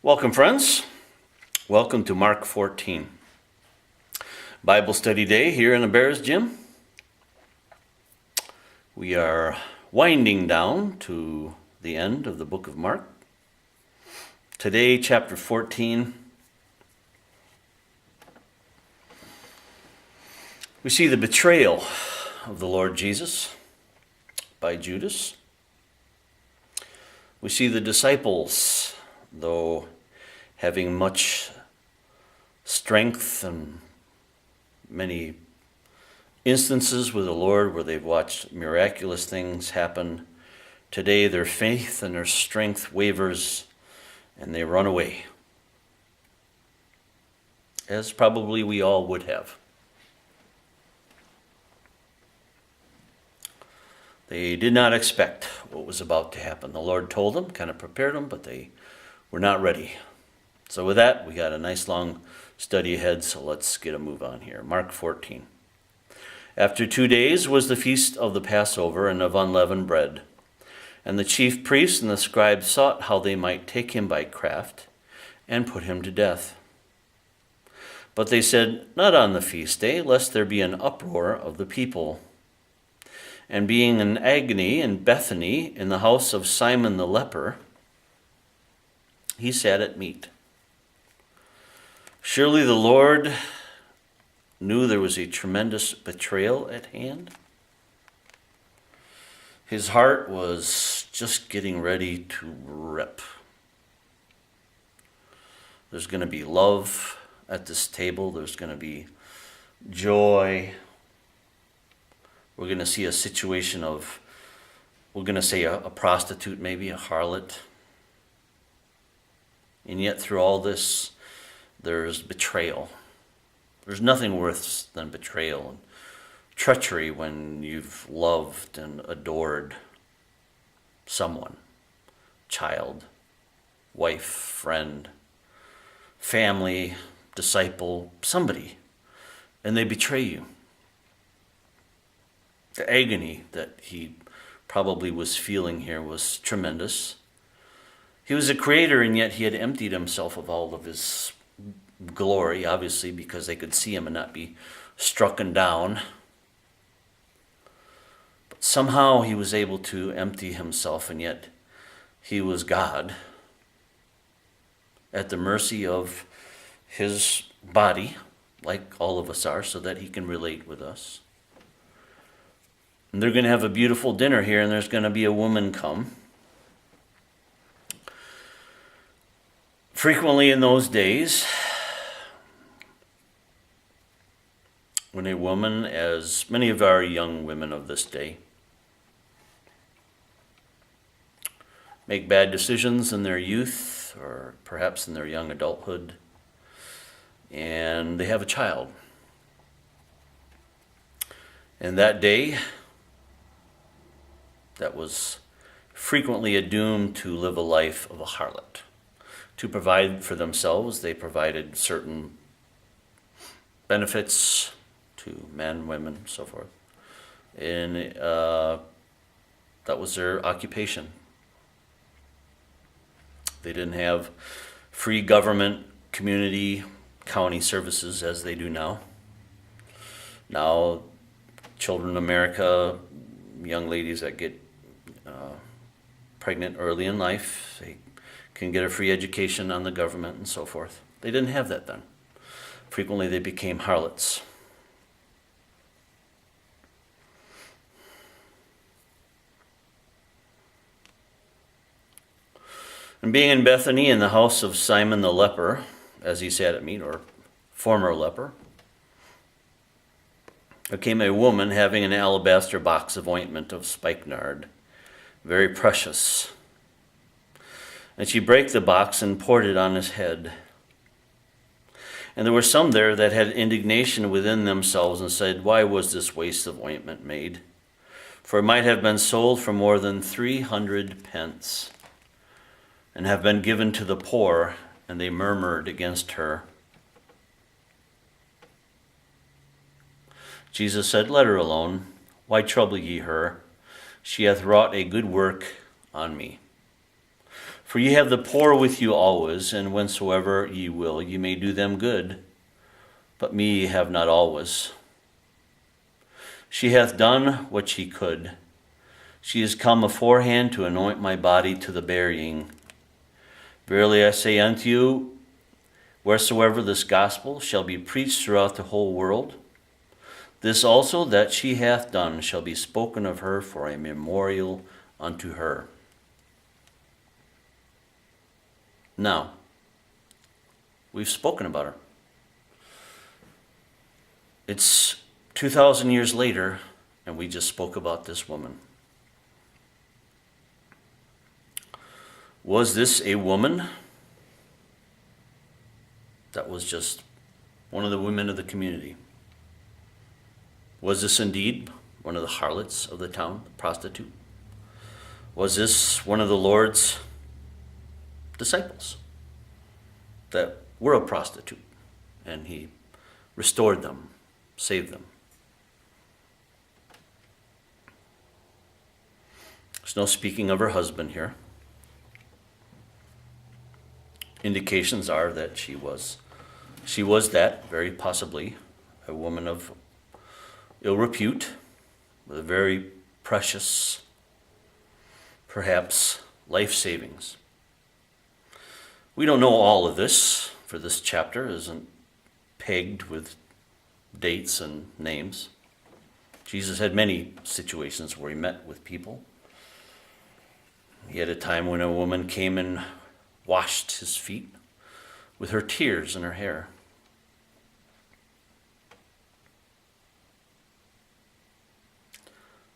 Welcome, friends. Welcome to Mark 14. Bible study day here in the Bears Gym. We are winding down to the end of the book of Mark. Today, chapter 14. We see the betrayal of the Lord Jesus by Judas. We see the disciples, though having much strength and many instances with the Lord where they've watched miraculous things happen, today their faith and their strength wavers and they run away, as probably we all would have. They did not expect what was about to happen. The Lord told them, kind of prepared them, but they were not ready. So with that, we got a nice long study ahead, so let's get a move on here. Mark 14. After 2 days was the feast of the Passover and of unleavened bread. And the chief priests and the scribes sought how they might take him by craft and put him to death. But they said, not on the feast day, lest there be an uproar of the people. And being in agony in Bethany, in the house of Simon the leper, he sat at meat. Surely the Lord knew there was a tremendous betrayal at hand. His heart was just getting ready to rip. There's going to be love at this table. There's going to be joy. We're going to see a situation of, we're going to say a prostitute, maybe a harlot. And yet through all this, there's betrayal. There's nothing worse than betrayal and treachery when you've loved and adored someone, child, wife, friend, family, disciple, somebody, and they betray you. The agony that he probably was feeling here was tremendous. He was a creator, and yet he had emptied himself of all of his glory, obviously, because they could see him and not be struck down. But somehow he was able to empty himself, and yet he was God at the mercy of his body, like all of us are, so that he can relate with us. And they're going to have a beautiful dinner here, and there's going to be a woman come. Frequently in those days, when a woman, as many of our young women of this day, make bad decisions in their youth or perhaps in their young adulthood, and they have a child. And that day, that was frequently a doom to live a life of a harlot. To provide for themselves, they provided certain benefits to men, women, so forth. And that was their occupation. They didn't have free government, community, county services as they do now. Now, children in America, young ladies that get pregnant early in life, they can get a free education on the government and so forth. They didn't have that then. Frequently they became harlots. And being in Bethany in the house of Simon the leper, as he sat at meat, or former leper, there came a woman having an alabaster box of ointment of spikenard, very precious. And she brake the box and poured it on his head. And there were some there that had indignation within themselves and said, why was this waste of ointment made? For it might have been sold for more than 300 pence and have been given to the poor. And they murmured against her. Jesus said, let her alone. Why trouble ye her? She hath wrought a good work on me. For ye have the poor with you always, and whensoever ye will, ye may do them good. But me ye have not always. She hath done what she could. She is come aforehand to anoint my body to the burying. Verily I say unto you, wheresoever this gospel shall be preached throughout the whole world, this also that she hath done shall be spoken of her for a memorial unto her. Now, we've spoken about her. It's 2,000 years later, and we just spoke about this woman. Was this a woman that was just one of the women of the community? Was this indeed one of the harlots of the town, the prostitute? Was this one of the Lord's disciples that were a prostitute, and he restored them, saved them? There's no speaking of her husband here. Indications are that she was that, very possibly, a woman of ill repute, with a very precious, perhaps, life savings. We don't know all of this, for this chapter isn't pegged with dates and names. Jesus had many situations where he met with people. He had a time when a woman came and washed his feet with her tears in her hair.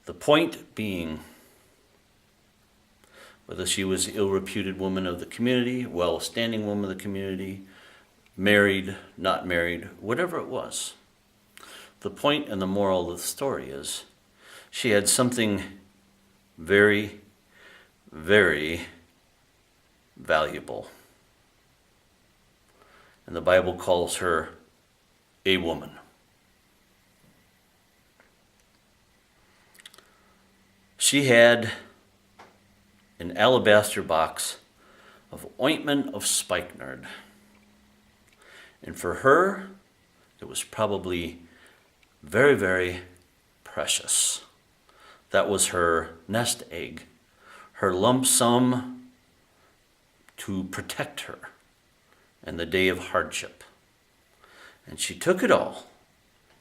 The point being, whether she was the ill-reputed woman of the community, well-standing woman of the community, married, not married, whatever it was, the point and the moral of the story is she had something very, very valuable. And the Bible calls her a woman. She had an alabaster box of ointment of spikenard. And for her, it was probably very, very precious. That was her nest egg, her lump sum to protect her in the day of hardship. And she took it all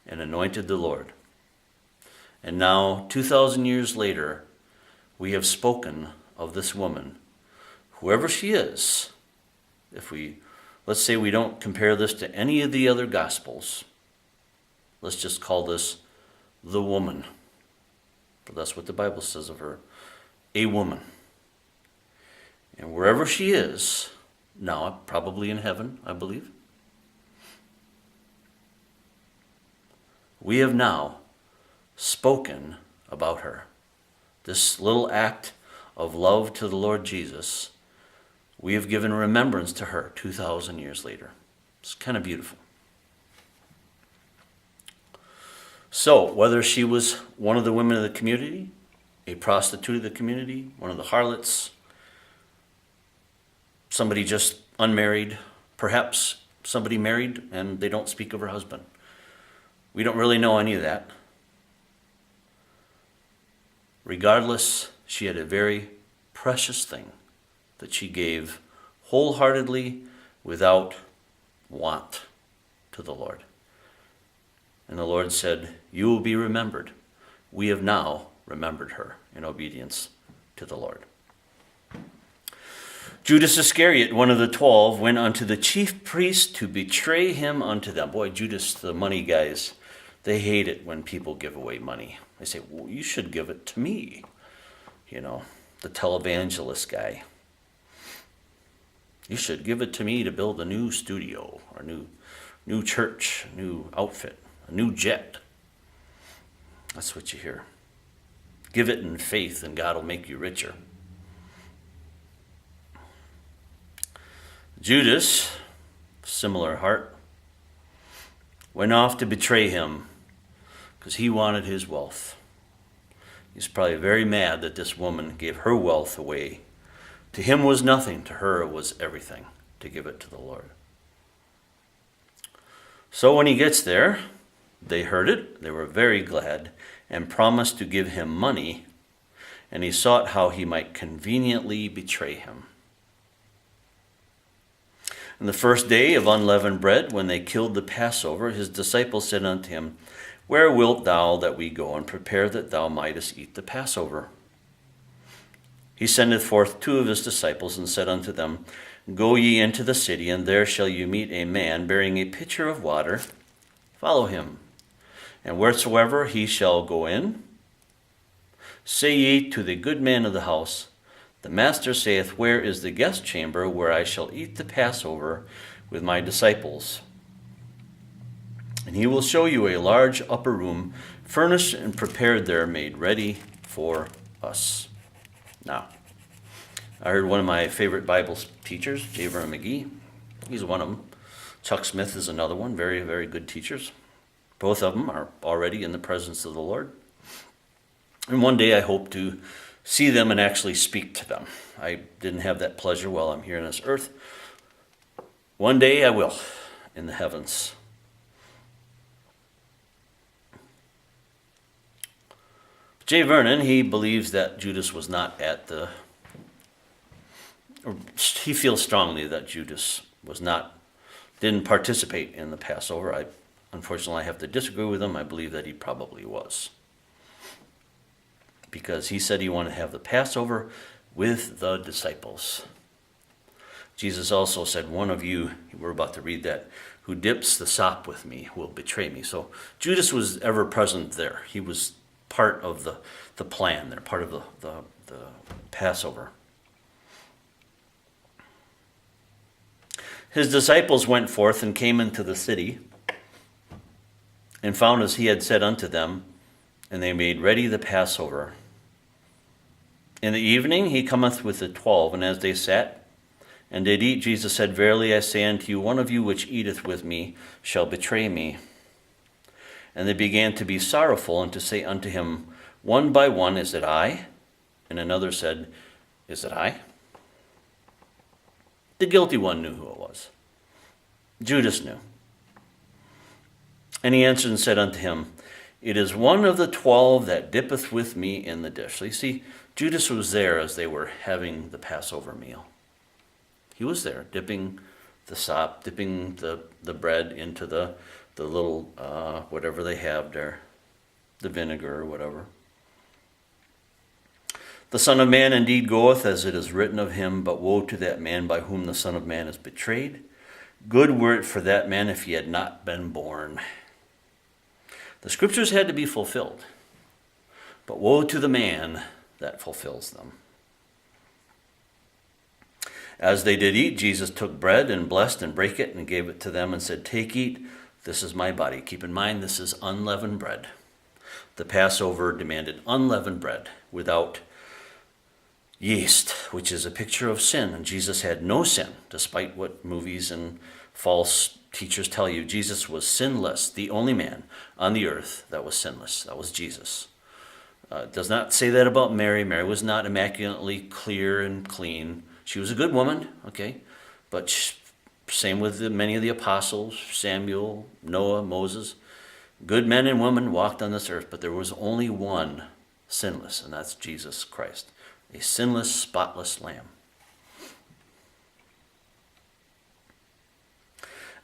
and anointed the Lord. And now, 2,000 years later, we have spoken of this woman, whoever she is. Let's say we don't compare this to any of the other gospels. Let's just call this the woman. But that's what the Bible says of her, a woman. And wherever she is, now probably in heaven, I believe, we have now spoken about her. This little act of love to the Lord Jesus, we have given remembrance to her 2,000 years later. It's kind of beautiful. So, whether she was one of the women of the community, a prostitute of the community, one of the harlots, somebody just unmarried, perhaps somebody married and they don't speak of her husband. We don't really know any of that. Regardless, she had a very precious thing that she gave wholeheartedly without want to the Lord. And the Lord said, "You will be remembered." We have now remembered her in obedience to the Lord. Judas Iscariot, one of the 12, went unto the chief priests to betray him unto them. Boy, Judas, the money guys, they hate it when people give away money. They say, well, you should give it to me. You know, the televangelist guy. You should give it to me to build a new studio or new church, a new outfit, a new jet. That's what you hear. Give it in faith and God will make you richer. Judas, similar heart, went off to betray him because he wanted his wealth. He's probably very mad that this woman gave her wealth away To him was nothing, to her it was everything to give it to the Lord. So when he gets there, they heard it, they were very glad, and promised to give him money, and he sought how he might conveniently betray him. On the first day of unleavened bread, when they killed the Passover, his disciples said unto him, Where wilt thou that we go and prepare that thou mightest eat the Passover? He sendeth forth 2 of his disciples, and said unto them, Go ye into the city, and there shall you meet a man bearing a pitcher of water. Follow him. And wheresoever he shall go in, say ye to the good man of the house, The master saith, Where is the guest chamber where I shall eat the Passover with my disciples? And he will show you a large upper room, furnished and prepared there, made ready for us. Now, I heard one of my favorite Bible teachers, J. Vernon McGee. He's one of them. Chuck Smith is another one. Very, very good teachers. Both of them are already in the presence of the Lord. And one day I hope to see them and actually speak to them. I didn't have that pleasure while I'm here on this earth. One day I will, in the heavens. J. Vernon, he believes that Judas was not at the, or he feels strongly that Judas didn't participate in the Passover. Unfortunately, I have to disagree with him. I believe that he probably was. Because he said he wanted to have the Passover with the disciples. Jesus also said, One of you, we're about to read that, who dips the sop with me will betray me. So Judas was ever present there. He was part of the plan there, part of the Passover. His disciples went forth and came into the city, and found as he had said unto them, and they made ready the Passover. In the evening he cometh with the 12, and as they sat and did eat, Jesus said, Verily I say unto you, one of you which eateth with me shall betray me. And they began to be sorrowful, and to say unto him one by one, Is it I? And another said, Is it I? The guilty one knew who it was. Judas knew. And he answered and said unto him, It is one of the 12 that dippeth with me in the dish. So you see, Judas was there as they were having the Passover meal. He was there, dipping the sop, dipping the bread into the little, whatever they have there, the vinegar or whatever. The Son of Man indeed goeth as it is written of him, but woe to that man by whom the Son of Man is betrayed. Good were it for that man if he had not been born. The scriptures had to be fulfilled, but woe to the man that fulfills them. As they did eat, Jesus took bread and blessed and brake it and gave it to them and said, Take, eat, this is my body. Keep in mind, this is unleavened bread. The Passover demanded unleavened bread without yeast, which is a picture of sin. And Jesus had no sin, despite what movies and false teachers tell you. Jesus was sinless, the only man on the earth that was sinless. That was Jesus. It does not say that about Mary. Mary was not immaculately clear and clean. She was a good woman, okay? But same with many of the apostles, Samuel, Noah, Moses. Good men and women walked on this earth, but there was only one sinless, and that's Jesus Christ. A sinless, spotless lamb.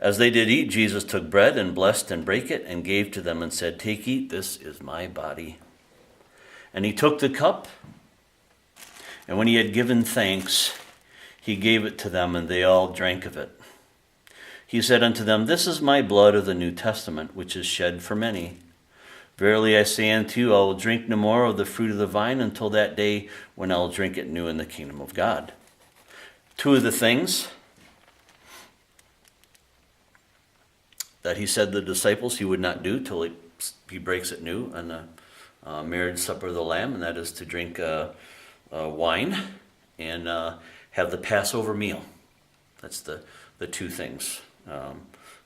As they did eat, Jesus took bread and blessed and brake it and gave to them and said, Take, eat, this is my body. And he took the cup, and when he had given thanks, he gave it to them, and they all drank of it. He said unto them, This is my blood of the New Testament, which is shed for many. Verily I say unto you, I will drink no more of the fruit of the vine until that day when I will drink it new in the kingdom of God. Two of the things that he said to the disciples he would not do till he breaks it new on the marriage supper of the Lamb, and that is to drink wine and have the Passover meal. That's the two things.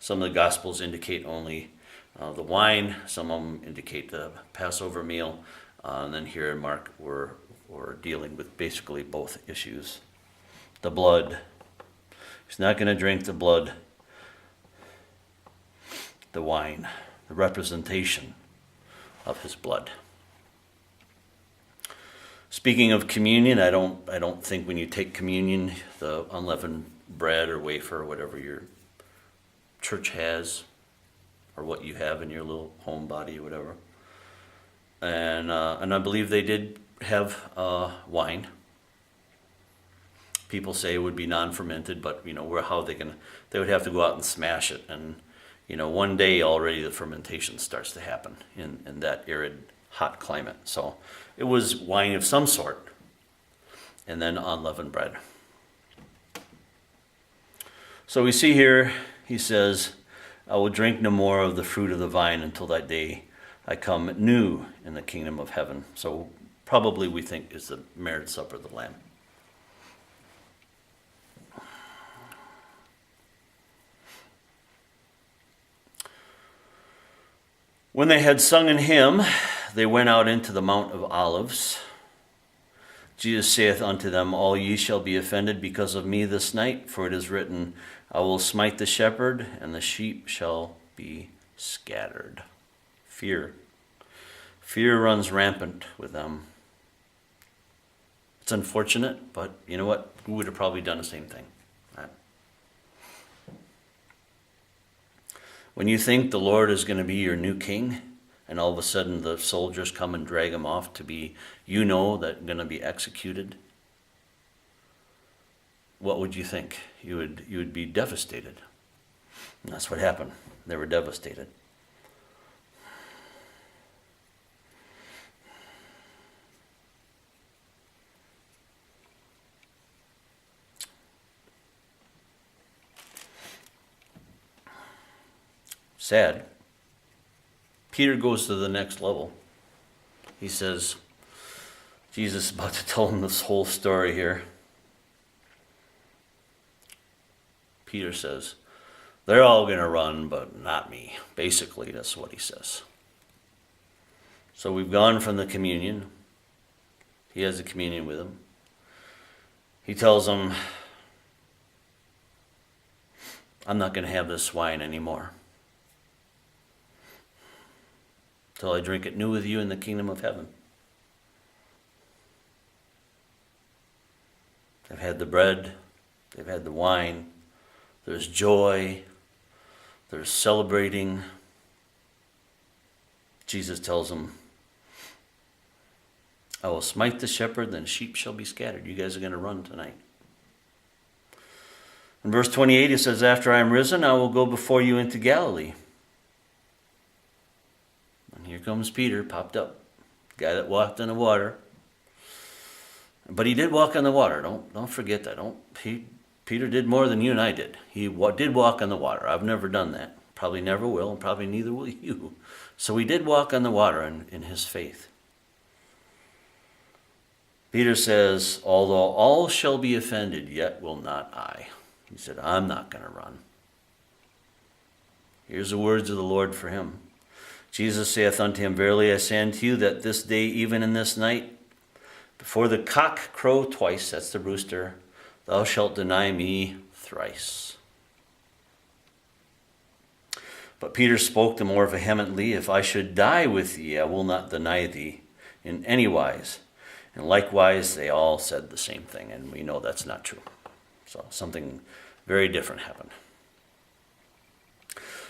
Some of the Gospels indicate only the wine. Some of them indicate the Passover meal. And then here in Mark, we're dealing with basically both issues. the blood. He's not going to drink the blood, the wine, the representation of his blood. Speaking of communion, I don't think when you take communion, the unleavened bread or wafer or whatever your church has, or what you have in your little home body or whatever. And I believe they did have wine. People say it would be non-fermented, but how are they gonna? They would have to go out and smash it, and one day already the fermentation starts to happen in that arid, hot climate. So it was wine of some sort, and then unleavened bread. So we see here, he says, I will drink no more of the fruit of the vine until that day I come new in the kingdom of heaven. So probably we think is the marriage supper of the Lamb. When they had sung an hymn, they went out into the Mount of Olives. Jesus saith unto them, All ye shall be offended because of me this night, for it is written, I will smite the shepherd, and the sheep shall be scattered. Fear. Fear runs rampant with them. It's unfortunate, but you know what? We would have probably done the same thing. When you think the Lord is going to be your new king, and all of a sudden the soldiers come and drag him off to be, that going to be executed, what would you think? You would be devastated. And that's what happened. They were devastated. Sad. Peter goes to the next level. He says, Jesus is about to tell him this whole story here. Peter says, they're all going to run, but not me. Basically, that's what he says. So we've gone from the communion. He has the communion with him. He tells them, I'm not going to have this wine anymore till I drink it new with you in the kingdom of heaven. They've had the bread, they've had the wine, there's joy, there's celebrating. Jesus tells them, I will smite the shepherd, then sheep shall be scattered. You guys are going to run tonight. In verse 28, he says, after I am risen, I will go before you into Galilee. And here comes Peter, popped up, guy that walked on the water. But he did walk on the water. Don't forget that. Peter did more than you and I did. He did walk on the water. I've never done that. Probably never will, and probably neither will you. So he did walk on the water in his faith. Peter says, although all shall be offended, yet will not I. He said, I'm not going to run. Here's the words of the Lord for him. Jesus saith unto him, verily I say unto you, that this day, even in this night, before the cock crow twice, that's the rooster, thou shalt deny me thrice. But Peter spoke the more vehemently, if I should die with thee, I will not deny thee in any wise. And likewise, they all said the same thing, and we know that's not true. So something very different happened.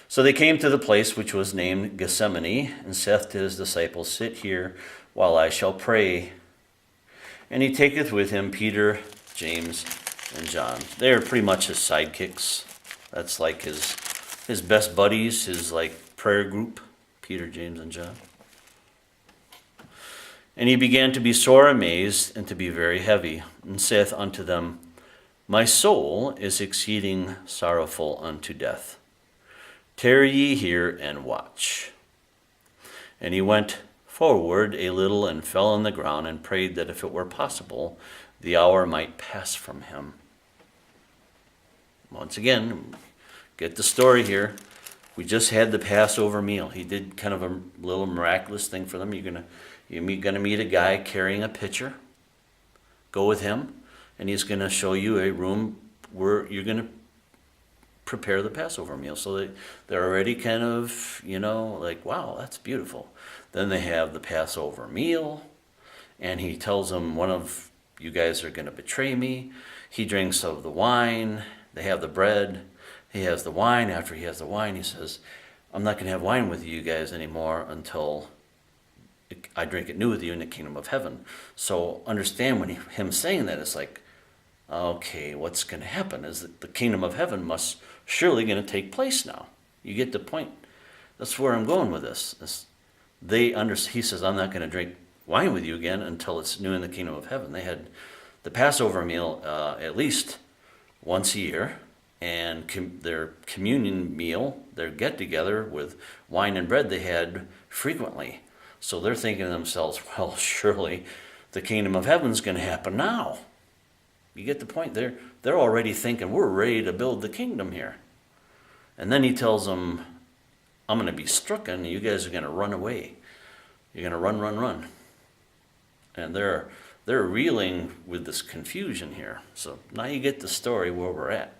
So they came to the place which was named Gethsemane, and saith to his disciples, sit here while I shall pray. And he taketh with him Peter, James, and John. They are pretty much his sidekicks. That's like his best buddies, his like prayer group, Peter, James, and John. And he began to be sore amazed and to be very heavy, and saith unto them, my soul is exceeding sorrowful unto death. Tarry ye here and watch. And he went forward a little and fell on the ground and prayed that if it were possible, the hour might pass from him. Once again, get the story here. We just had the Passover meal. He did kind of a little miraculous thing for them. You're gonna meet a guy carrying a pitcher. Go with him. and he's going to show you a room where you're going to prepare the Passover meal. So they're already kind of, like, wow, that's beautiful. Then they have the Passover meal, and he tells them, one of you guys are going to betray me. He drinks of the wine. They have the bread. He has the wine. After he has the wine, he says, I'm not going to have wine with you guys anymore until I drink it new with you in the kingdom of heaven. So understand when him saying that, it's like, okay, what's going to happen is that the kingdom of heaven must surely going to take place now. You get the point. That's where I'm going with this. He says, I'm not going to drink wine with you again until it's new in the kingdom of heaven. They had the Passover meal at least once a year, and their communion meal, their get-together with wine and bread, they had frequently. So they're thinking to themselves, well, surely the kingdom of heaven's going to happen now. You get the point? They're already thinking, we're ready to build the kingdom here. And then he tells them, I'm going to be stricken, and you guys are going to run away. You're going to run. And they're reeling with this confusion here. So now you get the story where we're at.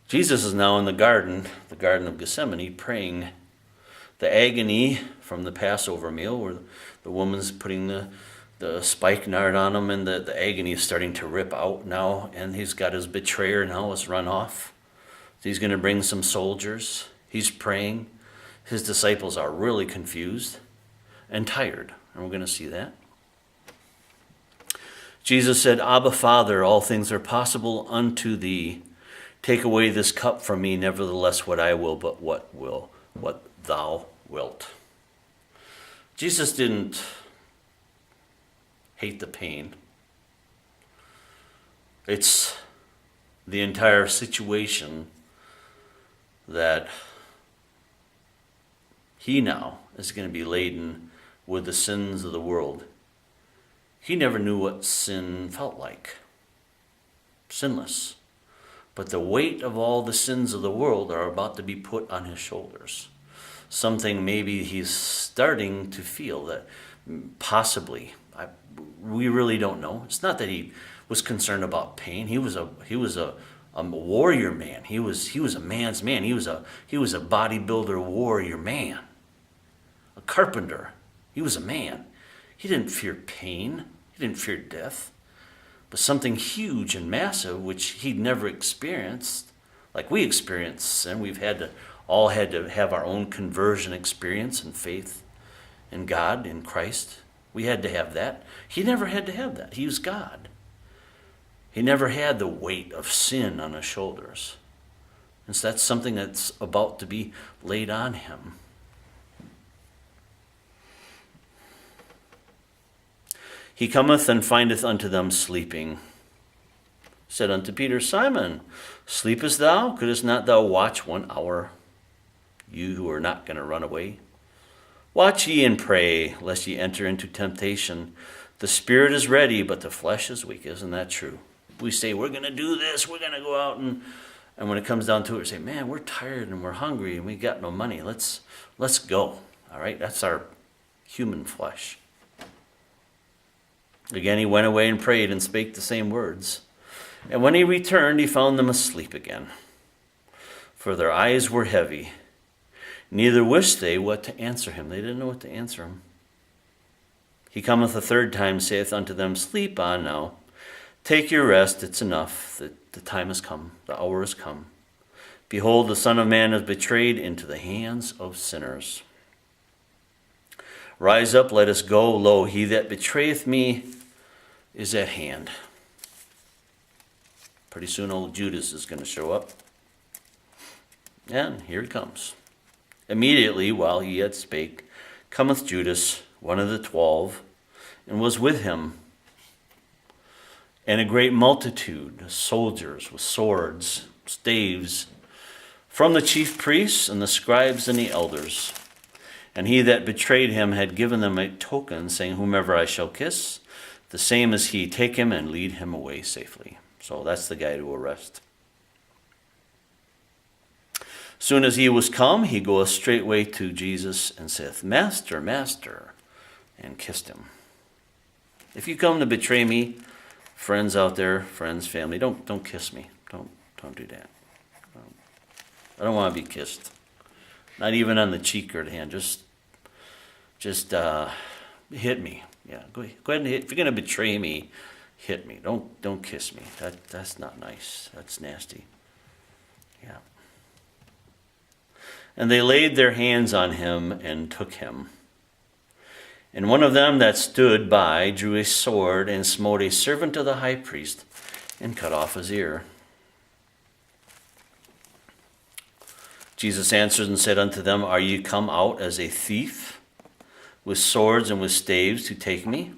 Jesus is now in the Garden of Gethsemane, praying. The agony from the Passover meal, where the woman's putting the spikenard on him, and the agony is starting to rip out now, and he's got his betrayer now has run off. So he's going to bring some soldiers. He's praying. His disciples are really confused and tired, and we're going to see that. Jesus said, Abba, Father, all things are possible unto thee. Take away this cup from me, nevertheless what I will, but what thou wilt. Jesus didn't hate the pain. It's the entire situation that he now is going to be laden with the sins of the world. He never knew what sin felt like. Sinless. But the weight of all the sins of the world are about to be put on his shoulders. Something maybe he's starting to feel that possibly, we really don't know. It's not that he was concerned about pain. He was a warrior man. He was a man's man. He was a bodybuilder warrior man. A carpenter. He was a man. He didn't fear pain. He didn't fear death. But something huge and massive which he'd never experienced, like we experience, and we've all had to have our own conversion experience and faith in God, in Christ. We had to have that. He never had to have that. He was God. He never had the weight of sin on his shoulders. And so that's something that's about to be laid on him. He cometh and findeth unto them sleeping. Said unto Peter, Simon, sleepest thou? Couldst not thou watch 1 hour? You who are not going to run away. Watch ye and pray, lest ye enter into temptation. The spirit is ready, but the flesh is weak. Isn't that true? We say, we're going to do this, we're going to go out, and when it comes down to it, we say, man, we're tired and we're hungry and we got no money. Let's go. All right? That's our human flesh. Again, he went away and prayed and spake the same words. And when he returned, he found them asleep again. For their eyes were heavy. Neither wist they what to answer him. They didn't know what to answer him. He cometh a third time, saith unto them, Sleep on now. Take your rest. It's enough. The time has come. The hour has come. Behold, the Son of Man is betrayed into the hands of sinners. Rise up, let us go. Lo, he that betrayeth me is at hand. Pretty soon old Judas is going to show up. And here he comes. Immediately, while he yet spake, cometh Judas, one of the 12, and was with him. And a great multitude of soldiers with swords, staves, from the chief priests and the scribes and the elders. And he that betrayed him had given them a token, saying, Whomever I shall kiss, the same is he. Take him and lead him away safely. So that's the guy to arrest. Soon as he was come, he goeth straightway to Jesus and saith, Master, Master, and kissed him. If you come to betray me, friends out there, friends, family, don't kiss me. Don't do that. I don't want to be kissed. Not even on the cheek or the hand. Just hit me. Yeah, go ahead and hit. If you're going to betray me, hit me. Don't kiss me. That's not nice. That's nasty. Yeah. And they laid their hands on him and took him. And one of them that stood by drew a sword and smote a servant of the high priest and cut off his ear. Jesus answered and said unto them, Are ye come out as a thief, with swords and with staves to take me?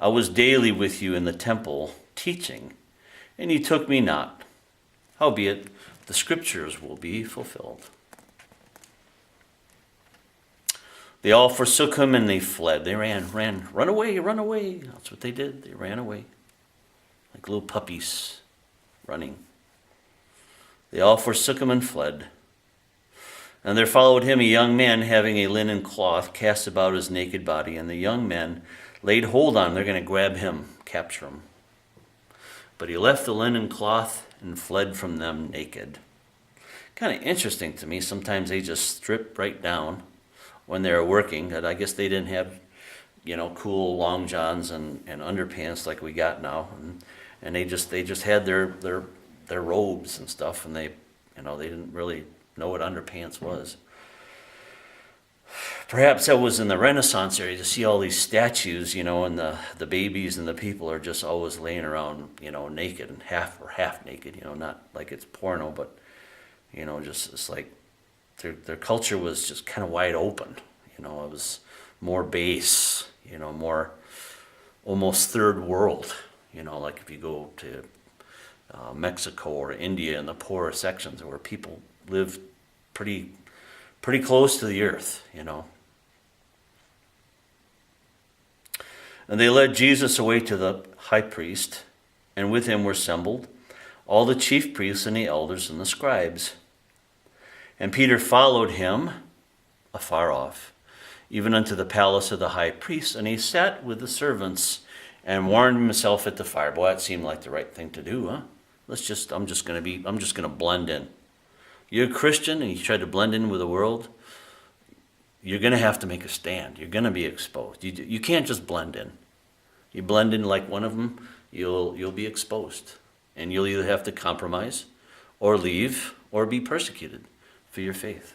I was daily with you in the temple, teaching, and ye took me not. Howbeit, the scriptures will be fulfilled. They all forsook him and they fled. They ran, run away. That's what they did. They ran away. Like little puppies running. They all forsook him and fled. And there followed him a young man having a linen cloth cast about his naked body. And the young men laid hold on him. They're going to grab him, capture him. But he left the linen cloth and fled from them naked. Kind of interesting to me. Sometimes they just strip right down when they were working. That I guess they didn't have, cool long johns and underpants like we got now. And they just had their robes and stuff, and they didn't really know what underpants was. Perhaps that was in the Renaissance area to see all these statues, and the babies and the people are just always laying around, naked and half naked, not like it's porno, but, just it's like their culture was just kind of wide open. It was more base, more almost third world, like if you go to Mexico or India in the poorer sections where people live pretty close to the earth, And they led Jesus away to the high priest, and with him were assembled all the chief priests and the elders and the scribes. And Peter followed him afar off, even unto the palace of the high priest, and he sat with the servants and warmed himself at the fire. Boy, that seemed like the right thing to do, huh? I'm just going to blend in. You're a Christian and you try to blend in with the world, you're going to have to make a stand. You're going to be exposed. You can't just blend in. You blend in like one of them, you'll be exposed. And you'll either have to compromise or leave or be persecuted for your faith.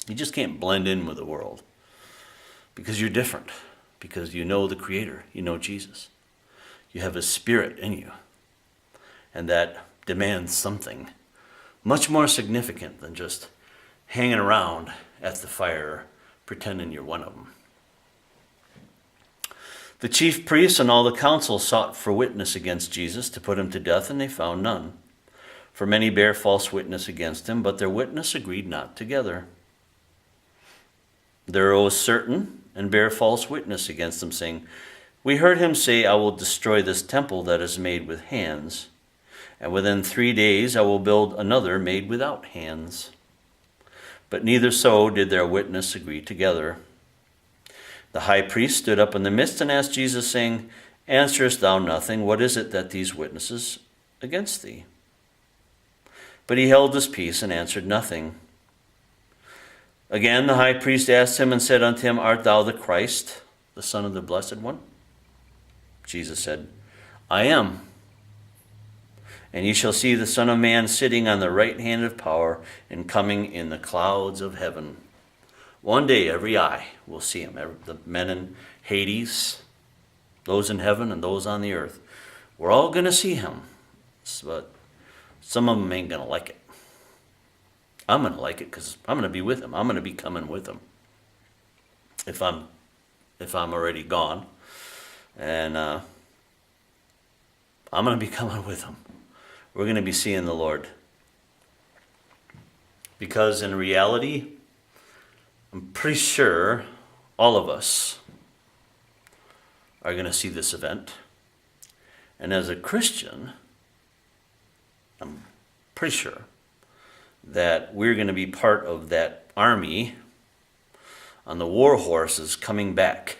You just can't blend in with the world because you're different, because you know the Creator, you know Jesus. You have a spirit in you, and that demands something much more significant than just hanging around at the fire pretending you're one of them. The chief priests and all the council sought for witness against Jesus to put him to death, and they found none. For many bare false witness against him, but their witness agreed not together. There arose certain and bare false witness against him, saying, We heard him say, I will destroy this temple that is made with hands, and within 3 days I will build another made without hands. But neither so did their witness agree together. The high priest stood up in the midst and asked Jesus, saying, Answerest thou nothing? What is it that these witnesses against thee? But he held his peace and answered nothing. Again the high priest asked him and said unto him, Art thou the Christ, the Son of the Blessed One? Jesus said, I am. And ye shall see the Son of Man sitting on the right hand of power and coming in the clouds of heaven. One day every eye will see him. The men in Hades, those in heaven and those on the earth. We're all going to see him. But some of them ain't going to like it. I'm going to like it because I'm going to be with him. I'm going to be coming with him. If I'm already gone. And I'm going to be coming with him. We're going to be seeing the Lord. Because in reality, I'm pretty sure all of us are going to see this event. And as a Christian, I'm pretty sure that we're going to be part of that army on the war horses coming back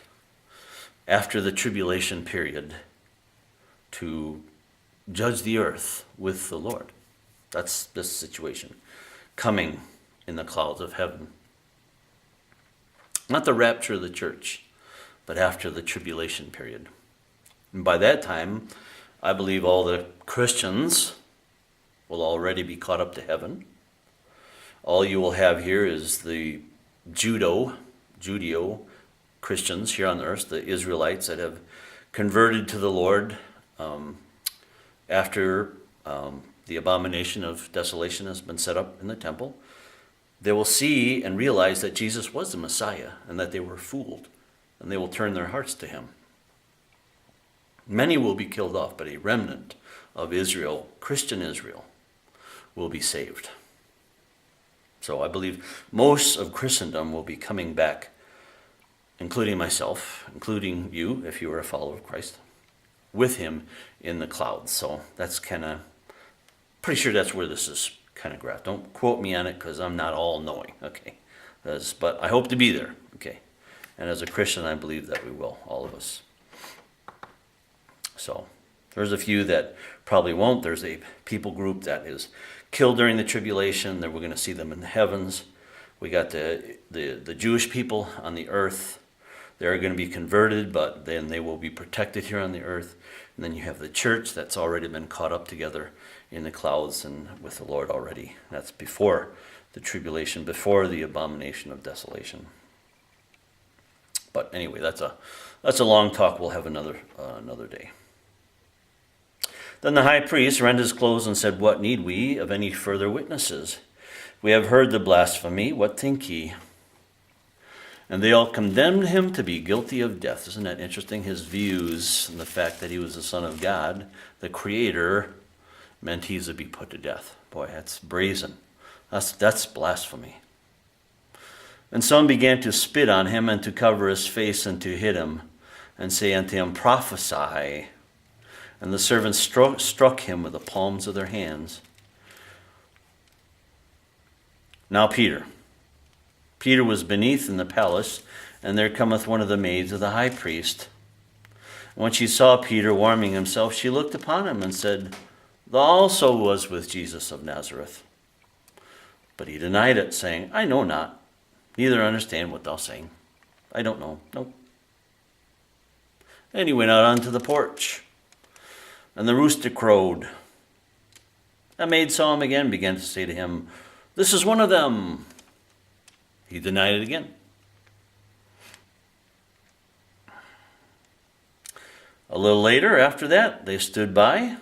after the tribulation period to judge the earth with the Lord. That's this situation, coming in the clouds of heaven. Not the rapture of the church, but after the tribulation period. And by that time, I believe all the Christians will already be caught up to heaven. All you will have here is the Judeo Christians here on the earth, the Israelites that have converted to the Lord after the abomination of desolation has been set up in the temple. They will see and realize that Jesus was the Messiah and that they were fooled, and they will turn their hearts to him. Many will be killed off, but a remnant of Israel, Christian Israel, will be saved. So I believe most of Christendom will be coming back, including myself, including you, if you are a follower of Christ, with him in the clouds. So that's pretty sure that's where this is kind of graphed. Don't quote me on it because I'm not all knowing, okay? But I hope to be there, okay? And as a Christian, I believe that we will, all of us. So there's a few that probably won't. There's a people group that is killed during the tribulation, that we're going to see them in the heavens. We got the Jewish people on the earth. They're going to be converted, but then they will be protected here on the earth. And then you have the church that's already been caught up together in the clouds and with the Lord already. That's before the tribulation, before the abomination of desolation. But anyway, that's a long talk. We'll have another day. Then the high priest rent his clothes and said, "What need we of any further witnesses? We have heard the blasphemy. What think ye?" And they all condemned him to be guilty of death. Isn't that interesting? His views and the fact that he was the Son of God, the Creator, meant he's to be put to death. Boy, that's brazen. That's blasphemy. And some began to spit on him and to cover his face and to hit him and say unto him, "Prophesy." And the servants struck him with the palms of their hands. Now Peter was beneath in the palace, and there cometh one of the maids of the high priest. When she saw Peter warming himself, she looked upon him and said, "Thou also was with Jesus of Nazareth." But he denied it, saying, "I know not, neither understand what thou saying. I don't know." Nope. And he went out onto the porch, and the rooster crowed. A maid saw him again, began to say to him, "This is one of them." He denied it again. A little later, after that, they stood by,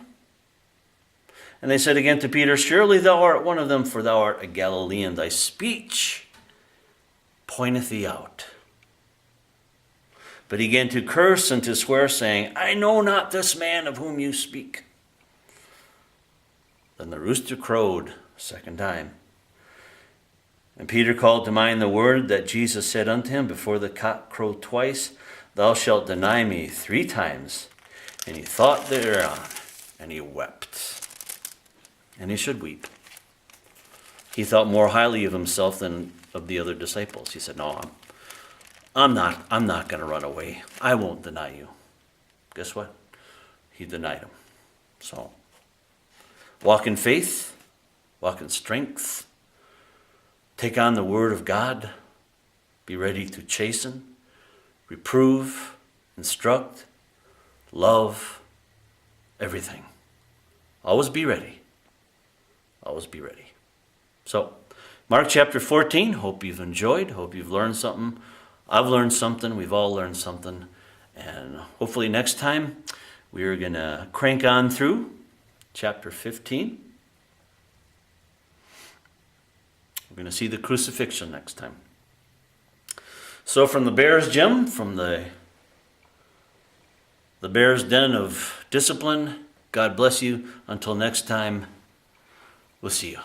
and they said again to Peter, "Surely thou art one of them, for thou art a Galilean. Thy speech pointeth thee out." But he began to curse and to swear, saying, "I know not this man of whom you speak." Then the rooster crowed a second time. And Peter called to mind the word that Jesus said unto him, "Before the cock crow twice, thou shalt deny me 3 times. And he thought thereon, and he wept. And he should weep. He thought more highly of himself than of the other disciples. He said, "No, I'm not going to run away. I won't deny you." Guess what? He denied him. So, walk in faith, walk in strength, take on the word of God, be ready to chasten, reprove, instruct, love, everything. Always be ready. Always be ready. So, Mark chapter 14, hope you've enjoyed, hope you've learned something. I've learned something, we've all learned something, and hopefully next time we're going to crank on through chapter 15. We're going to see the crucifixion next time. So from the bear's gym, from the bear's den of discipline, God bless you. Until next time, we'll see you.